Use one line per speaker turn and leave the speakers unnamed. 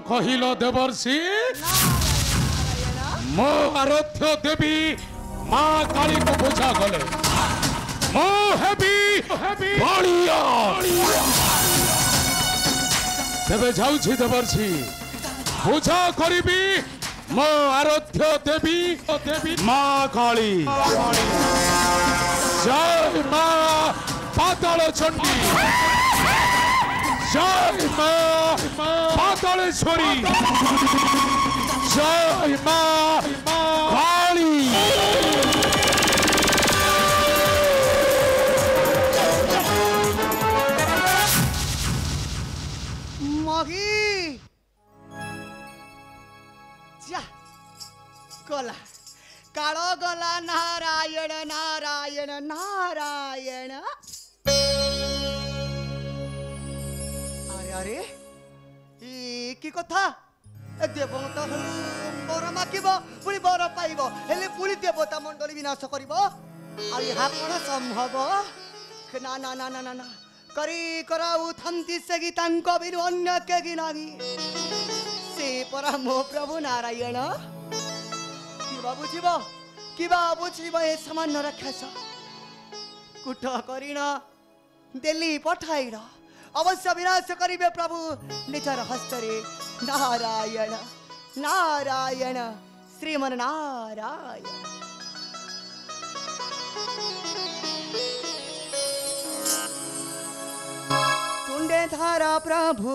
कहिल देवर्षि मो आराध्य देवी माँ काली को पूजा कले मो हेबी बलिया तेबे जाउछि देवर्षि पूजा करिबी मो आराध्य देवी माँ काली जय माँ पाताल चंडी जय माँ पातालेश्वरी जय माँ काली
मही जा गला काल गला नारायण नारायण नारायण अरे अरे की कथा देवता बर मागिब पुणी बर पाइब हेले पुणी देवता मंडली विनाश करिब आ यहाँ कौन संभव ना ना ना ना ना ना करी कराऊ थंती से गीतांक बिनु अन्य के गिनागी से परा मो प्रभु नारायण कि बुझीब ए सामान्य राक्षस कुट करीण दिल्ली पठाइण अवश्य विनाश करिबे प्रभु निजर हस्तरे नारायण नारायण श्रीमन नारायण तुंडे धारा प्रभु